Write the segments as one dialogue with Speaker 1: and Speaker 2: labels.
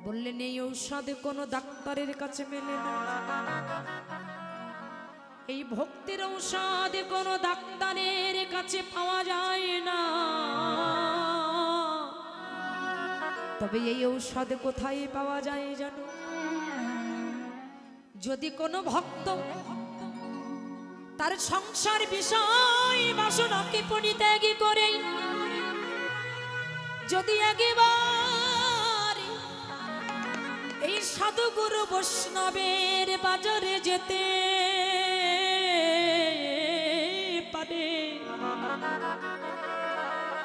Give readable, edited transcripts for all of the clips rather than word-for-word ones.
Speaker 1: বললেন এই ঔষধ কোনো ডাক্তারের কাছে মেলে না, এই ভক্তির ঔষধ কোনো ডাক্তারের কাছে পাওয়া যায় না। তবে এই ঔষধ কোথায় পাওয়া যায় জানো? যদি কোনো ভক্ত তার সংসার বিষয় বাসনাকে পরিত্যাগী করে যদি একবার এই সাধুগুরু বৈষ্ণবের বাজারে যেতে পারে,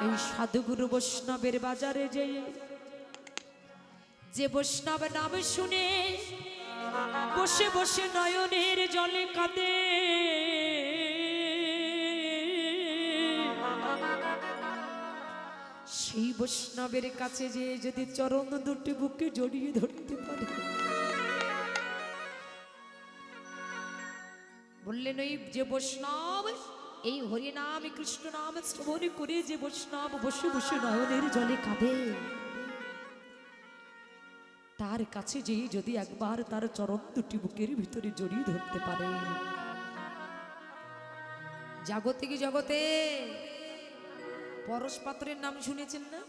Speaker 1: এই সাধুগুরু বৈষ্ণবের বাজারে যে বৈষ্ণব নাম শুনে বসে বসে নয়নের জলে কাঁদে, সেই বৈষ্ণবের কাছে যে যদি চরণ দুটি বুকে জড়িয়ে ধরতে পারে, বললেন ওই যে বৈষ্ণব এই হরি নাম কৃষ্ণ নাম শ্রবণ করে যে বৈষ্ণব বসে বসে নয়নের জলে কাঁদে, তার কাছে যে যদি একবার তার চরণ দুটি বুকের ভিতরে জড়িয়ে ধরতে পারে, জাগতিক জগতে পরশ পাথরের নাম শুনেছেন না?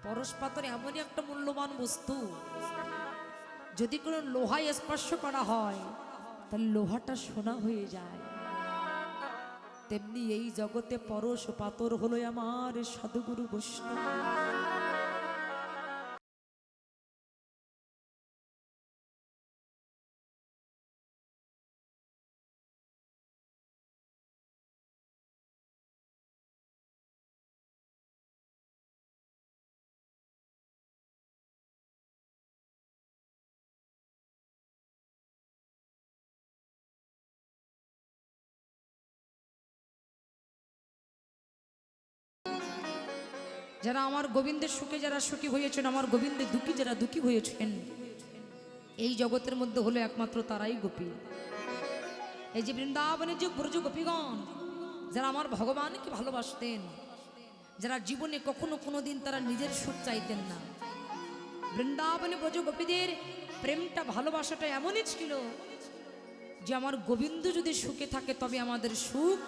Speaker 1: পরশ পাথর এমনই একটা মূল্যবান বস্তু, যদি কোনো লোহায় স্পর্শ করা হয় তাহলে লোহাটা সোনা হয়ে যায়। তেমনি এই জগতে পরশ পাথর হলো আমার সাধুগুরু বৈষ্ণব। যারা আমার গোবিন্দের সুখে যারা সুখী হয়েছেন, আমার গোবিন্দের দুঃখী যারা দুঃখী হয়েছেন, এই জগতের মধ্যে হলো একমাত্র তারাই গোপী। এই যে বৃন্দাবনের যে ব্রজ গোপীগণ যারা আমার ভগবানকে ভালোবাসতেন, যারা জীবনে কখনো কোনোদিন তারা নিজের সুখ চাইতেন না, বৃন্দাবনে ব্রজ গোপীদের প্রেমটা ভালোবাসাটা এমনই ছিল যে আমার গোবিন্দ যদি সুখে থাকে তবে আমাদের সুখ,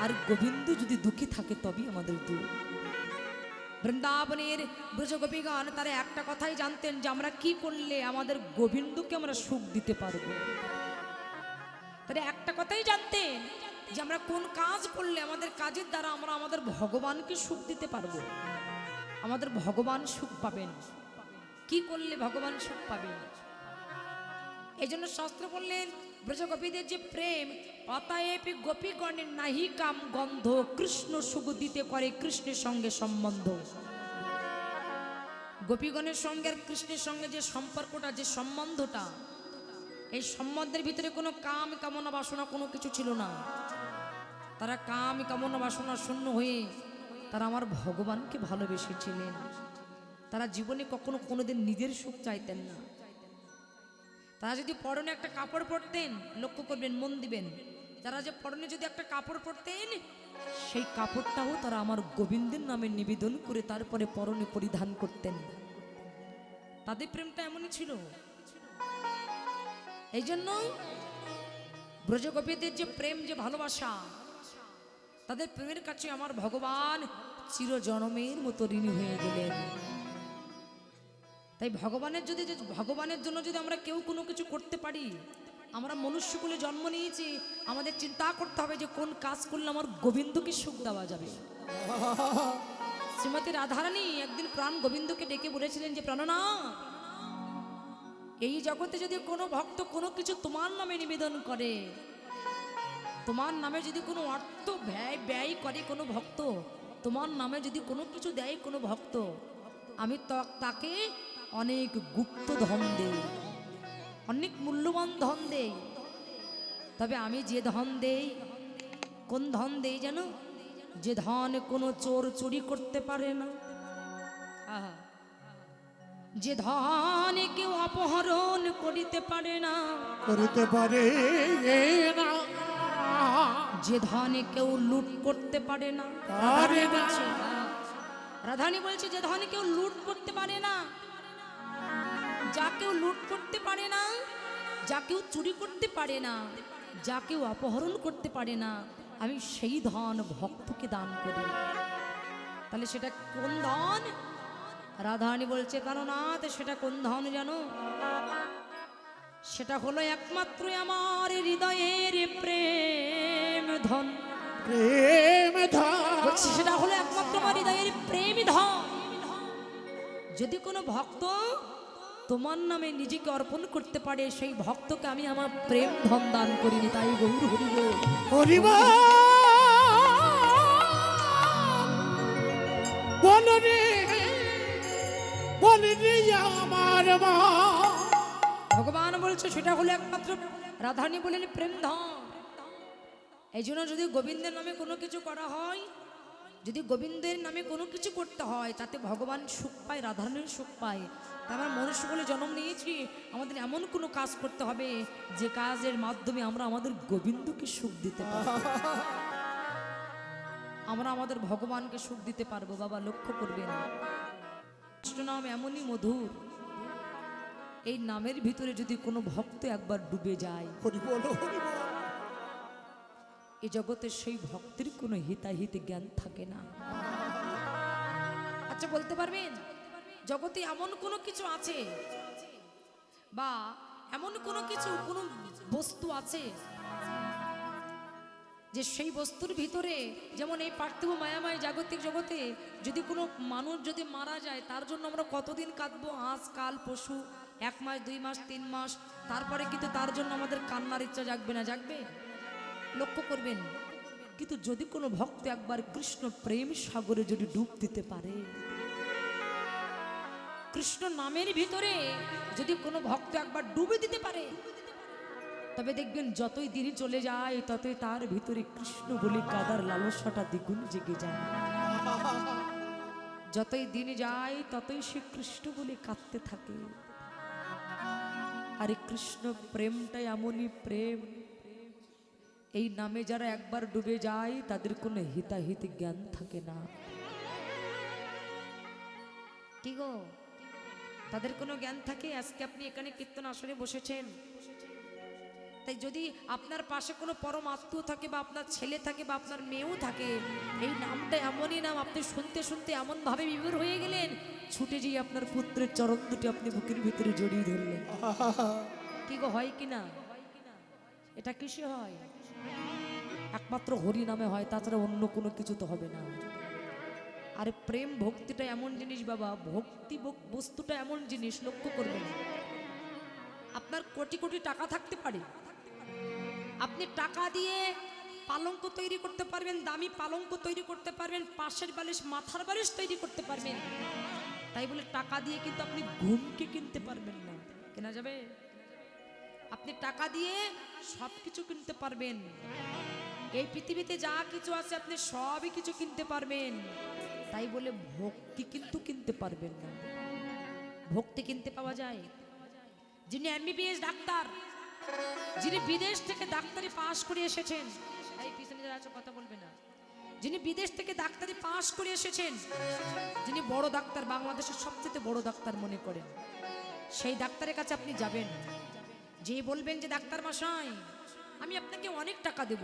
Speaker 1: আর গোবিন্দ যদি দুঃখী থাকে তবে আমাদের দুঃখ। বৃন্দাবনের ব্রজগোপীগণ তারা একটা কথাই জানতেন যে আমরা কি করলে আমাদের গোবিন্দকে আমরা সুখ দিতে পারবো। তারা একটা কথাই জানতেন যে আমরা কোন কাজ করলে আমাদের কাজের দ্বারা আমরা আমাদের ভগবানকে সুখ দিতে পারবো, আমাদের ভগবান সুখ পাবেন, কি করলে ভগবান সুখ পাবেন। এই জন্য শাস্ত্র বললেন ব্রজগোপীদের যে প্রেম, অতএব গোপীগণের নাহি কাম গন্ধ, কৃষ্ণ সুখ দিতে করে কৃষ্ণের সঙ্গে সম্বন্ধ। গোপীগণের সঙ্গে আর কৃষ্ণের সঙ্গে যে সম্পর্কটা, যে সম্বন্ধটা, এই সম্বন্ধের ভিতরে কোনো কাম কামনা বাসনা কোনো কিছু ছিল না। তারা কাম কামনা বাসনা শূন্য হয়ে তারা আমার ভগবানকে ভালোবেসেছিলেন। তারা জীবনে কখনো কোনোদিন নিজের সুখ চাইতেন না। তারা যদি পরনে একটা কাপড় পরতেন, লক্ষ্য করবেন, মন দিবেন, তারা যে পরনে যদি একটা কাপড় পরতেন, সেই কাপড়টাও তারা আমার গোবিন্দের নামে নিবেদন করে তারপরে পরনে পরিধান করতেন। তাদের প্রেমটা এমনই ছিল। এই জন্য ব্রজগোপীদের যে প্রেম, যে ভালোবাসা, তাদের প্রেমের কাছে আমার ভগবান চিরজনমের মতো ঋণী হয়ে গেলেন। তাই ভগবানের জন্য যদি আমরা কেউ কোনো কিছু করতে পারি, আমরা মনুষ্যকুলে জন্ম নিয়েছি, আমাদের চিন্তা করতে হবে যে কোন কাজ করলে আমার গোবিন্দকে সুখ দেওয়া যাবে। শ্রীমতী রাধারানী একদিন প্রাণ গোবিন্দকে ডেকে বলেছিলেন যে প্রাণনা, এই জগতে যদি কোনো ভক্ত কোনো কিছু তোমার নামে নিবেদন করে, তোমার নামে যদি কোনো অর্থ ব্যয় করে কোনো ভক্ত, তোমার নামে যদি কোনো কিছু দেয় কোনো ভক্ত, আমি তাকে অনেক গুপ্ত ধন দেই, অনেক মূল্যবান ধন দেই। তবে আমি যে ধন দেই, কোন ধন দেই জানো? যে ধন কোনো চোর চুরি করতে পারে না, যে ধন কেউ অপহরণ করিতে পারে না, যে ধনে কেউ লুট করতে পারে না। রাধারানী বলছে যে ধনে কেউ লুট করতে পারে না, যা কেউ লুট করতে পারে না, যা কেউ চুরি করতে পারে না, যা কেউ অপহরণ করতে পারে না, আমি সেই ধন ভক্তকে দান করি। তাহলে সেটা কোন ধন? রাধারানী বলছে প্রাণনাথ, সেটা কোন ধন জানো? সেটা হলো একমাত্র আমার হৃদয়ের প্রেম ধন।
Speaker 2: প্রেম ধন
Speaker 1: বলছি সেটা হলো একমাত্র আমার হৃদয়ের প্রেম ধন। যদি কোনো ভক্ত তোমার নামে নিজেকে অর্পণ করতে পারে, সেই ভক্তকে আমি আমার প্রেম ধন দান করিনি। তাই গৌর হরিব
Speaker 2: হরিব বলরে বলরে আমার মা।
Speaker 1: ভগবান বলছে সেটা হলো একমাত্র, রাধারানী বলেন প্রেম ধন। এই জন্য যদি গোবিন্দের নামে কোনো কিছু করা হয়, যদি গোবিন্দের নামে কোনো কিছু করতে হয়, তাতে ভগবান সুখ পায়, রাধারানীর সুখ পায়। তা আমরা মনুষ্য বলে জন্ম নিয়েছি, আমাদের এমন কোনো কাজ করতে হবে যে কাজের মাধ্যমে আমরা আমাদের গোবিন্দকে সুখ দিতে পারব, আমরা আমাদের ভগবানকে সুখ দিতে পারবো। বাবা লক্ষ্য করবেন, কৃষ্ণ নাম এমনই মধুর, এই নামের ভিতরে যদি কোনো ভক্ত একবার ডুবে যায়,
Speaker 2: হরি বল হরি বল।
Speaker 1: এই জগতে সেই ভক্তের কোনো হিতাহিত জ্ঞান থাকে না। আচ্ছা বলতে পারবেন জগতে এমন কোনো কিছু আছে বা এমন কোনো কিছু, কোনো বস্তু আছে যে সেই বস্তুর ভিতরে, যেমন এই পার্থিব মায়াময় জাগতিক জগতে যদি কোনো মানুষ যদি মারা যায়, তার জন্য আমরা কতদিন কাঁদবো, আজ কাল পশু, 1 মাস 2 মাস 3 মাস, তারপরে কিন্তু তার জন্য আমাদের কান্নার ইচ্ছা জাগবে না? জাগবে। লক্ষ্য করবেন, কিন্তু যদি কোনো ভক্ত একবার কৃষ্ণ প্রেম সাগরে যদি ডুব দিতে পারে, কৃষ্ণ নামের ভিতরে যদি কোনো ভক্ত একবার ডুবে দিতে পারে, তবে দেখবেন যতই দিন চলে যায় ততই তার ভিতরে কৃষ্ণ বলে কাদার লালসাটা দ্বিগুণ জেগে যায়। যতই দিন যায় ততই সে কৃষ্ণ বলে কাঁদতে থাকে। আরে কৃষ্ণ প্রেমটাই এমনই প্রেম, এই নামে যারা একবার ডুবে যায় তাদের কোনো হিতাহিত জ্ঞান থাকে না। কি গো, তাদের কোনো জ্ঞান থাকে? আজকে আপনি এখানে কীর্তন আসরে বসেছেন, তাই যদি আপনার পাশে কোনো পরম আত্মীয় থাকে বা আপনার ছেলে থাকে বা আপনার মেয়েও থাকে, এই নামটা এমনই নাম, আপনি শুনতে শুনতে এমনভাবে বিভোর হয়ে গেলেন, ছুটে যেয়ে আপনার পুত্রের চরণ দুটি আপনি বুকের ভিতরে জড়িয়ে ধরলেন। কি গো, হয় কি না? এটা কিসে হয়? একমাত্র হরি নামে হয়, তাছাড়া অন্য কোনো কিছু তো হবে না। আর প্রেম ভক্তিটা এমন জিনিস বাবা, ভক্তি বস্তুটা এমন জিনিস, লক্ষ্য করবেন, আপনার কোটি কোটি টাকা থাকতে পারে, আপনি টাকা দিয়ে পালঙ্ক তৈরি করতে পারবেন, দামি পালঙ্ক তৈরি করতে পারবেন, পাশের বালিশ মাথার বালিশ তৈরি করতে পারবেন, তাই বলে টাকা দিয়ে কিন্তু আপনি ঘুমকে কিনতে পারবেন না। কেনা যাবে? আপনি টাকা দিয়ে সব কিছু কিনতে পারবেন, এই পৃথিবীতে যা কিছু আছে আপনি সবই কিছু কিনতে পারবেন, তাই বলে ভক্তি কিন্তু কিনতে পারবেন না। ভক্তি কিনতে পাওয়া যায়। যিনি এমবিবিএস ডাক্তার, যিনি বিদেশ থেকে ডাক্তারি পাশ করে এসেছেন, এই পিছনে যারা আছে কথা বলবে না, যিনি বিদেশ থেকে ডাক্তারি পাশ করে এসেছেন, যিনি বড় ডাক্তার, বাংলাদেশের সবচেয়ে বড় ডাক্তার মনে করেন, সেই ডাক্তারের কাছে আপনি যাবেন, যে বলবেন যে ডাক্তার মশাই আমি আপনাকে অনেক টাকা দেব,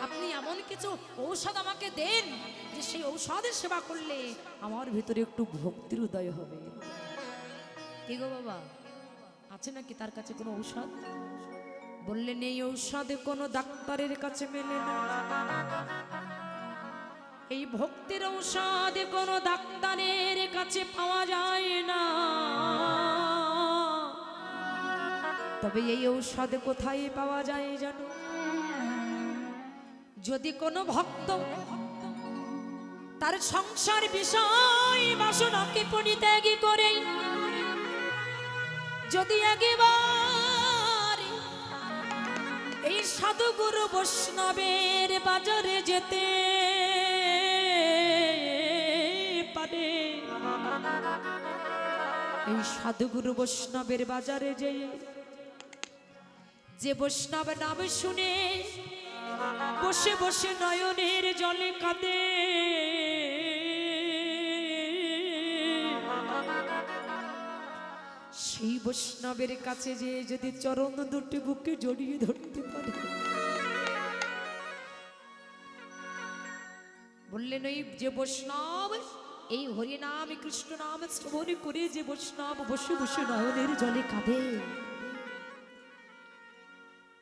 Speaker 1: আপনি এমন কিছু ঔষধ আমাকে দেন যে সেই ঔষধের সেবা করলে আমার ভিতরে একটু ভক্তির উদয় হবে। কি গো বাবা, আছে নাকি তার কাছে কোনো ঔষধ? বললেন এই ঔষধে কোনো ডাক্তারের কাছে মেলে না, এই ভক্তির ঔষধে কোনো ডাক্তারের কাছে পাওয়া যায় না। তবে এই ঔষধে কোথায় পাওয়া যায় জানো? যদি কোনো ভক্ত তার সংসার বিষয় বাসনাকে পরিত্যাগী করে যদি একেবারে এই সাধুগুরু বৈষ্ণবের বাজারে যেতে পারে, এই সাধুগুরু বৈষ্ণবের বাজারে যেয়ে যে বৈষ্ণব নাম শুনে বসে বসে নয়নের জলে কাঁদে, সেই বৈষ্ণবের কাছে যে যদি চরণ দুটি বুকে জড়িয়ে ধরতে পারে, বললেন ওই যে বৈষ্ণব এই হরি নাম কৃষ্ণ নাম শ্রবণ করে যে বৈষ্ণব বসে বসে নয়নের জলে কাঁদে,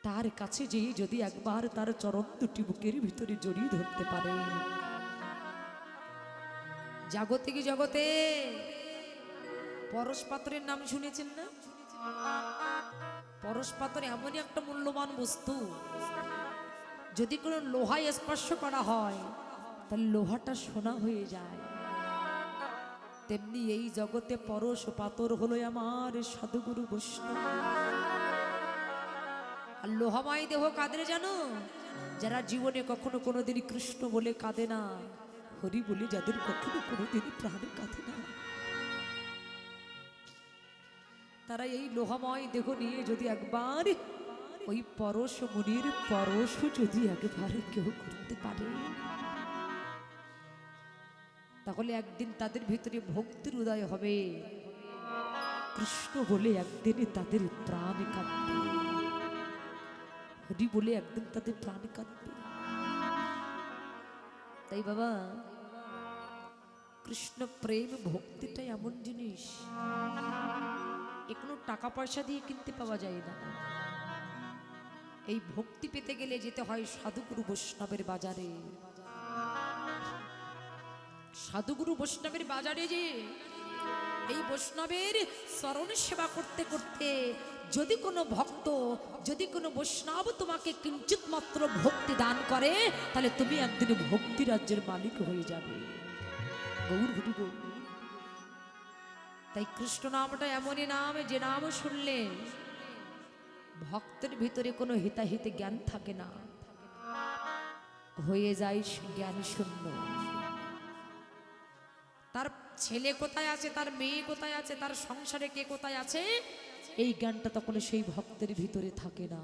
Speaker 1: তার কাছে যে যদি একবার তার চরণ দুটি বুকের ভিতরে জড়িয়ে ধরতে পারে, জাগতিক জগতে পরশ পাথরের নাম শুনেছেন না? পরশ পাথর এমনই একটা মূল্যবান বস্তু, যদি কোনো লোহায় স্পর্শ করা হয় তাহলে লোহাটা সোনা হয়ে যায়। তেমনি এই জগতে পরশ পাথর হলো আমার সাধুগুরু বৈষ্ণব। আর লোহাময় দেহ কাদের জানো? যারা জীবনে কখনো কোনোদিন কৃষ্ণ বলে কাঁদে না, হরি বলে যাদের কখনো কোনোদিন প্রাণে কাঁদে না, তারা এই লোহাময় দেহ নিয়ে যদি একবার ওই পরশ মুনির পরশ যদি একবার কেউ করতে পারে, তাহলে একদিন তাদের ভিতরে ভক্তির উদয় হবে। কৃষ্ণ বলে একদিন তাদের প্রাণ কাঁদবে, হরি বলে একদিন তাদের প্রাণ কাঁদবে। তাই বাবা, কৃষ্ণ প্রেম ভক্তিটা এমন জিনিস, এ কোনো টাকা পয়সা দিয়ে কিনতে পাওয়া যায় না। এই ভক্তি পেতে গেলে যেতে হয় সাধুগুরু বৈষ্ণবের বাজারে। সাধুগুরু বৈষ্ণবের বাজারে যে এই বৈষ্ণবের চরণ সেবা করতে করতে যদি কোনো ভক্ত, যদি কোনো বৈষ্ণব তোমাকে কিঞ্চিত মাত্র ভক্তি দান করে, তাহলে তুমি একদিন ভক্তি রাজ্যের মালিক হয়ে যাবে। গৌর হরি বল। তাই কৃষ্ণ নামটা এমনই নাম, যে নাম শুনলে ভক্তের ভিতরে কোনো হিতাহিতে জ্ঞান থাকে না, হয়ে যায় জ্ঞান শূন্য। তার ছেলে কোথায় আছে, তার মেয়ে কোথায় আছে, তার সংসারে কে কোথায় আছে, এই জ্ঞানটা তখন সেই ভক্তের ভিতরে থাকে না।